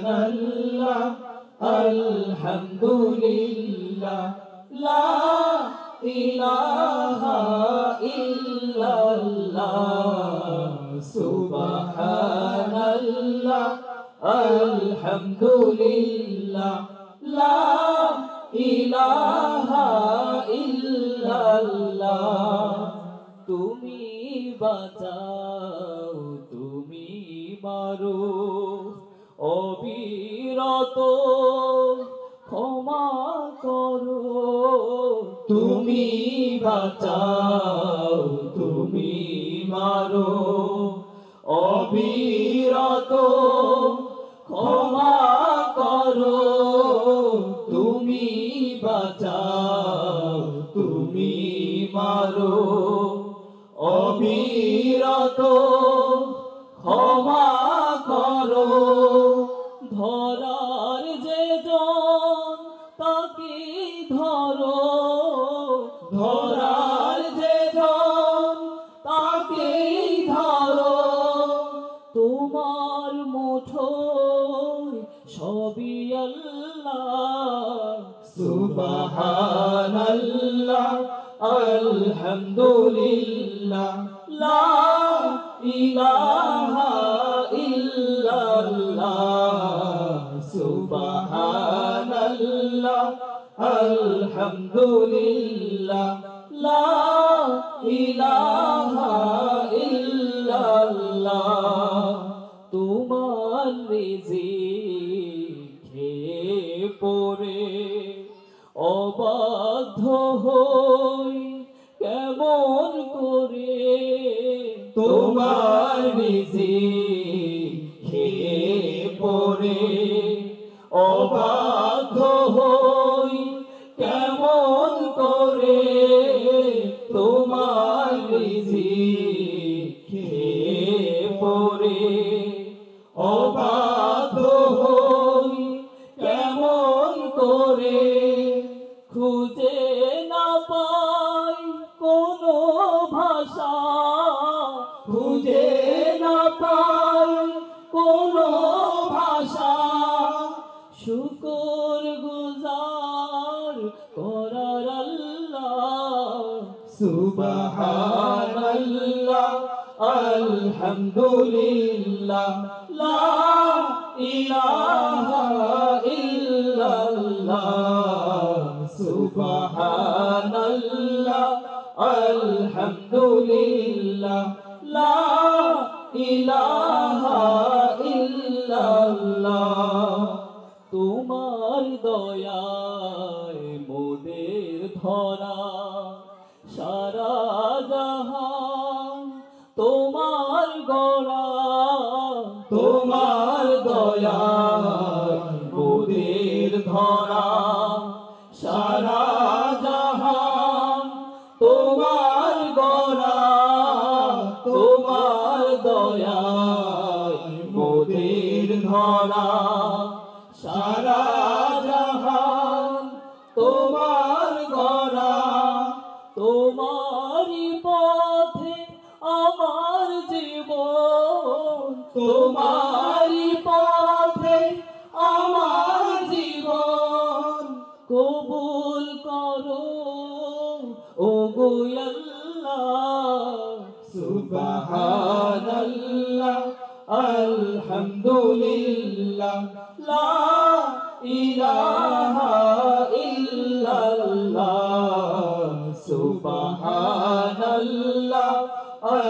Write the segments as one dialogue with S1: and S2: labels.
S1: Subhanallah, alhamdulillah, la ilaha illallah. Subhanallah, alhamdulillah, la ilaha illallah. তুমি বাঁচাও, তুমি মারো, অবিরত ক্ষমা করো। তুমি বাঁচাও, তুমি মারো, অবিরত ক্ষমা করো। তুমি বাঁচাও, তুমি মারো, অবিরত ক্ষমা করো। ধরার যে জন তাকে ধরো, ধরার যে জন তাকে ধরো। তোমার মুঠোয় সবই আল্লাহ। সুবহানাল্লাহ, আলহামদুলিল্লাহ, লা ইলাহা ইল্লাল্লাহ। সুবহানাল্লাহ, আলহামদুলিল্লাহ, লা ইলাহা ইল্লাল্লাহ। তোমার রিজিক খেয়ে পড়ে অবাধ্য হই কেমন করে। তোমার রিজিক খেয়ে পড়ে অবাধ্য হই কেমন করে। তোমার রিজিক খেয়ে পড়ে অবাধ্য হই কেমন করে। খুঁজে না পাই কোনো ভাষা, খুঁজে না পাই কোনো ভাষা। শুকর গুজার করার আল্লাহ। সুবহানাল্লাহ, আলহামদুলিল্লাহ, লা ইলাহা ইল্লাল্লাহ। সুবহানাল্লাহ, আলহামদুলিল্লাহ, লা ইলাহা ইল্লাল্লাহ। তোমার দয়ায় মোদের ধরা সারা জাহান তোমার গড়া। তোমার দয়ায় মোদের ধরা সারা জাহান তোমার গড়া। তোমার দয়ায় মোদের ধরা সারা জাহান তোমার গড়া। তোমারই পথে আমার জীবন, তোমারই পথে আমার জীবন। কবুল করো ওগো আল্লাহ। সুবহানাল্লাহ, আলহামদুলিল্লাহ, লা ইলাহা ইল্লাল্লাহ। সুবহানাল্লাহ,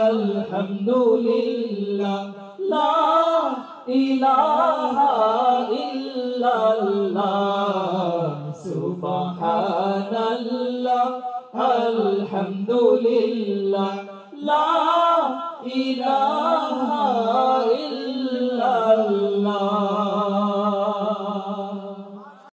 S1: আলহামদুলিল্লাহ, লা ইলাহা ইল্লাল্লাহ। সুবহানাল্লাহ, আলহামদুলিল্লাহ, লা